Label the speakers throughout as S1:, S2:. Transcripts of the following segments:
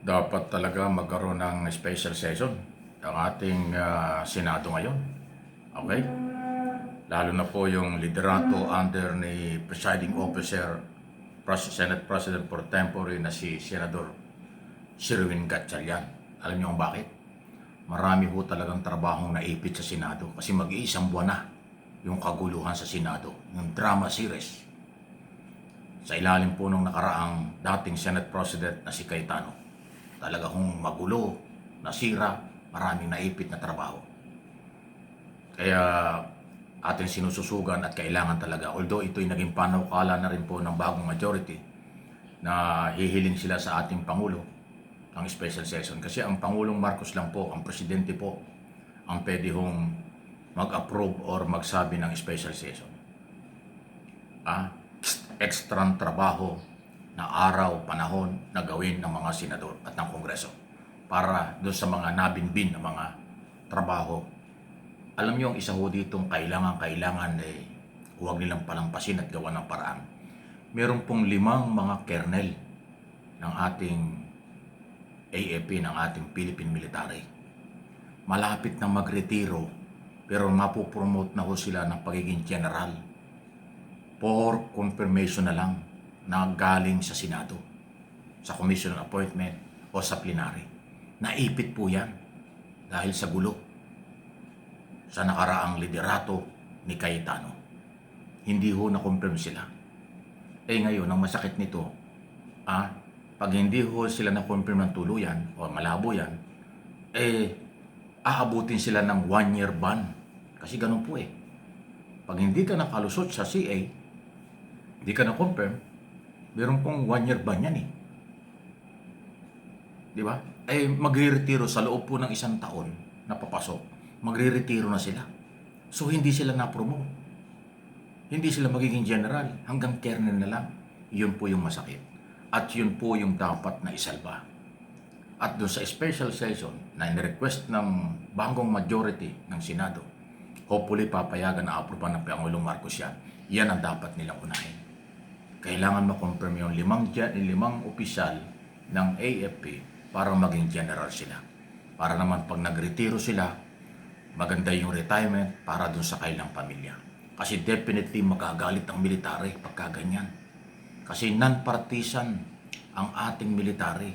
S1: Dapat talaga magkaroon ng special session ang ating Senado ngayon. Okay? Lalo na po yung liderato under ni Presiding Officer, Senate President pro tempore na si Senador Sherwin Gatchalian. Alam niyo kung bakit? Marami ho talagang trabahong naipit sa Senado kasi mag-iisang buwan na yung kaguluhan sa Senado, yung drama series. Sa ilalim po nung nakaraang dating Senate President na si Cayetano. Talaga hong magulo, nasira, maraming naipit na trabaho. Kaya ating sinususugan at kailangan talaga, although ito'y naging panukala na rin po ng bagong majority, na hihiling sila sa ating Pangulo ang special session. Kasi ang Pangulong Marcos lang po, ang Presidente po, ang pwede hong mag-approve or magsabi ng special session. Ekstrang trabaho na araw, panahon na gawin ng mga senador at ng Kongreso para doon sa mga nabinbin na mga trabaho. Alam niyo, ang isa ho ditong kailangan huwag nilang palampasin at gawa ng paraan. Meron pong 5 mga kernel ng ating AFP, ng ating Philippine Military. Malapit na magretiro pero mapopromote na ho sila ng pagiging general for confirmation na lang na galing sa Senado, sa Commission on Appointment o sa plenary. Naipit po yan dahil sa gulo sa nakaraang liderato ni Cayetano. Hindi ho na-confirm sila. Ngayon, ang masakit nito, pag hindi ho sila na-confirm ng tuluyan o malabo yan, aabutin sila ng 1-year ban. Kasi ganun po Pag hindi ka nakalusot sa CA, hindi ka na-confirm, meron pong 1-year ban yan Di ba? Magre-retiro sa loob po ng 1 taon na papasok. Magre-retiro na sila. So, hindi sila na-promote. Hindi sila magiging general. Hanggang colonel na lang. Yun po yung masakit. At yun po yung dapat na isalba. At doon sa special session na in-request ng bagong majority ng Senado, hopefully papayagan na aproban ng Pangulong Marcos yan. Yan ang dapat nilang unahin. Kailangan ma-confirm yung 5 opisyal ng AFP para maging general sila. Para naman pag nagretiro sila, maganda yung retirement para dun sa kailang pamilya. Kasi definitely magagalit ang military pagka ganyan. Kasi non-partisan ang ating military.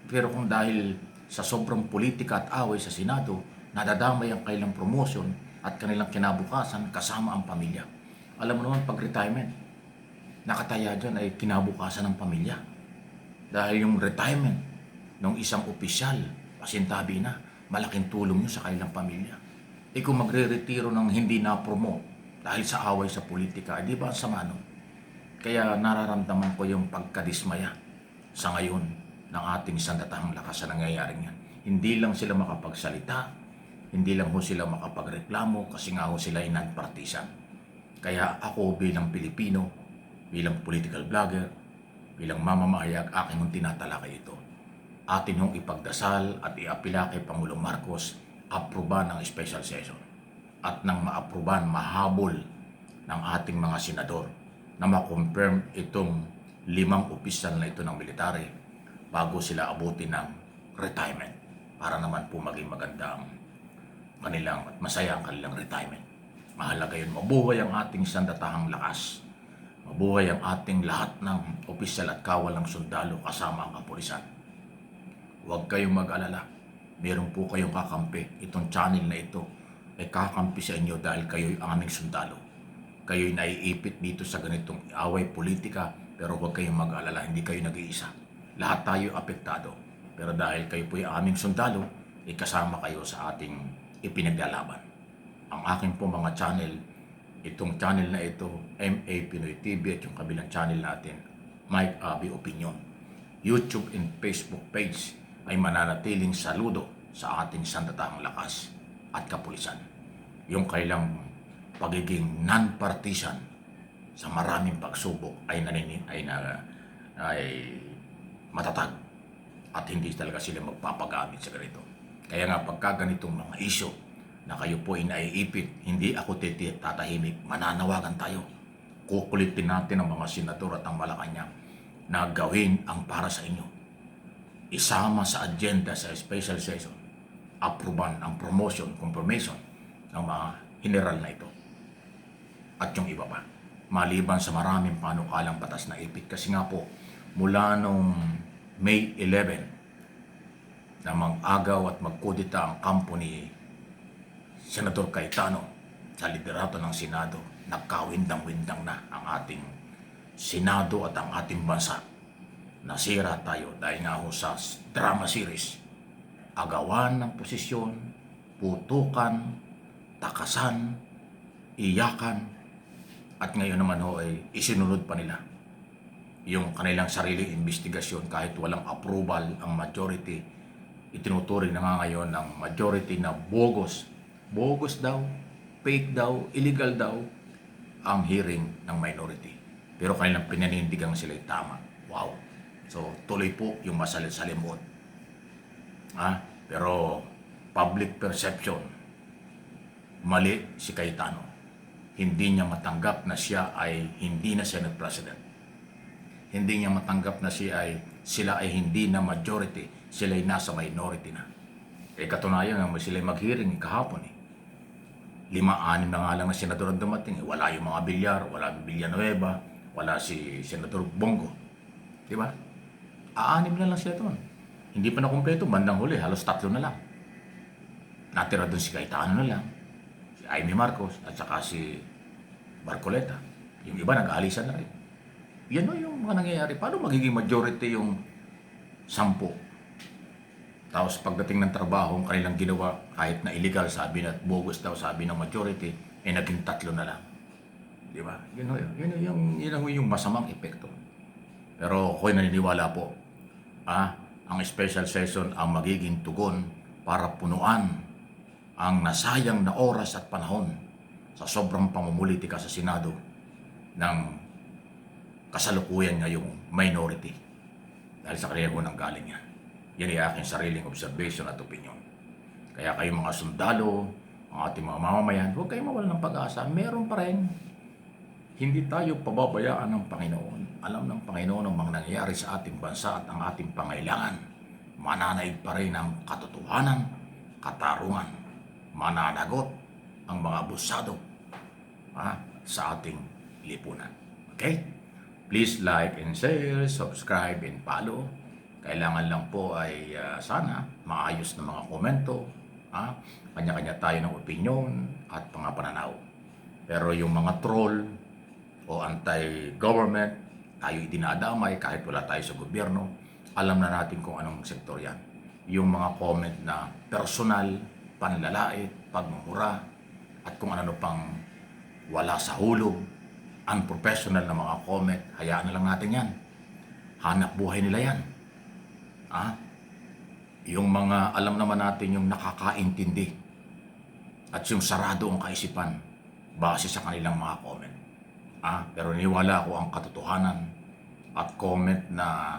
S1: Pero kung dahil sa sobrang politika at away sa Senado, nadadamay ang kailang promotion at kanilang kinabukasan kasama ang pamilya. Alam mo naman, pag retirement, nakataya dyan ay kinabukasan ng pamilya. Dahil yung retirement ng isang opisyal, pasintabi na, malaking tulong nyo sa kanilang pamilya. Kung magre-retiro ng hindi na-promote dahil sa away sa politika, di ba sama nun? Kaya nararamdaman ko yung pagkadismaya sa ngayon ng ating sandatahang lakas sa nangyayaring yan. Hindi lang sila makapagsalita, hindi lang ho sila makapagreklamo kasi nga ho sila ay non-partisan. Kaya ako bilang Pilipino, bilang political vlogger, bilang mamamahayag, aking mong tinatalakay ito. Atin hong ipagdasal at iapila kay Pangulong Marcos, aproban ng special session. At nang maaproban, mahabol ng ating mga senador na ma-confirm itong 5 opisyal na ito ng military bago sila abutin ng retirement para naman po maging maganda ang kanilang at masaya ang kanilang retirement. Mahalaga yun. Mabuhay ang ating sandatahang lakas. Mabuhay ang ating lahat ng opisyal at kawalang sundalo kasama ang kapulisan. Huwag kayong mag-alala. Meron po kayong kakampi. Itong channel na ito ay kakampi sa inyo dahil kayo'y aming sundalo. Kayo'y naiipit dito sa ganitong away politika, pero huwag kayong mag-alala. Hindi kayo nag-iisa. Lahat tayo apektado. Pero dahil kayo po'y aming sundalo, kasama kayo sa ating ipinaglalaban. Ang aking po mga channel, itong channel na ito, MA Pinoy TV, at yung kabilang channel natin, Mike Abi Opinion. YouTube and Facebook page ay mananatiling saludo sa ating sandatahang lakas at kapulisan. Yung kailang pagiging non-partisan sa maraming pagsubok ay matatag at hindi talaga sila magpapagamit sa ganito. Kaya nga pagka ganitong mga isyo na kayo po ay naiipit, hindi ako tatahimik, mananawagan tayo. Kukulitin natin ang mga senador at ang Malacanang na gawin ang para sa inyo. isama sa agenda sa special session, aproban ang promotion, confirmation ng mga general na ito at yung iba pa. Maliban sa maraming panukalang batas na ipit. Kasi nga po, mula nung May 11 na mag-agaw at magkudita ang kampo ni Senador Cayetano sa liderato ng Senado, nagkawindang-windang na ang ating Senado at ang ating bansa. Nasira tayo dahil nga ho sa drama series. Agawan ng posisyon, putukan, takasan, iyakan, at ngayon naman ho ay isinunod pa nila yung kanilang sariling investigasyon kahit walang approval ang majority. Itinuturing na nga ngayon ng majority na bogus. Bogus daw, fake daw, illegal daw ang hearing ng minority. Pero kanilang pinanindigang sila'y tama. Wow! So tuloy po yung masalit-salimot. Pero public perception, mali si Cayetano. Hindi niya matanggap na siya ay hindi na Senate President. Hindi niya matanggap na sila ay hindi na majority, sila ay nasa minority na. Katunayan nga sila ay mag-hearing kahapon 5-6 na nga lang na senador ang dumating. Wala yung mga Villar, wala yung Villanueva, wala si Senador Bongo. Di ba? 6 na lang sila doon. Hindi pa na kumpleto, bandang huli, halos 3 na lang. Natira doon si Cayetano na lang, si Amy Marcos, at saka si Barcoleta. Yung iba nag-aalisan na rin. Yan o yung mga nangyayari. Paano magiging majority yung 10? Tapos pagdating ng trabaho, ang kanilang ginawa, kahit na illegal sabi na, bogus daw sabi ng majority, naging 3 na lang. Di ba? Yun yung masamang epekto. Pero ako'y naniniwala po, ang special session ang magiging tugon para punuan ang nasayang na oras at panahon sa sobrang pamumulitika sa Senado ng kasalukuyan ngayong minority. Dahil sa kanila ko nang galing yan. Yan ay aking sariling observation at opinion. Kaya kayong mga sundalo, ang ating mga mamamayan, huwag kayong mawalan ng pag-asa. Meron pa rin. Hindi tayo pababayaan ng Panginoon. Alam ng Panginoon ang mga nangyayari sa ating bansa at ang ating pangailangan. Mananaig pa rin ang katotohanan, katarungan. Mananagot ang mga abusado sa ating lipunan. Okay? Please like and share, subscribe and follow. Kailangan lang po ay sana maayos na mga komento. Kanya-kanya tayo ng opinion at mga pananaw. Pero yung mga troll o anti-government, tayo dinadamay kahit wala tayo sa gobyerno, alam na natin kung anong sektor yan. Yung mga comment na personal, panlalait, pagmumura, at kung ano pang wala sa hulog, unprofessional na mga comment, hayaan na lang natin yan. Hanap buhay nila yan. Yung mga alam naman natin yung nakakaintindi at yung sarado ang kaisipan base sa kanilang mga comment. Pero niwala ko ang katotohanan at comment na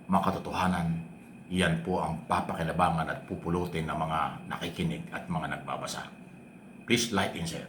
S1: makatotohanan, yan po ang papakinabangan at pupulutin ng mga nakikinig at mga nagbabasa. Please like and share.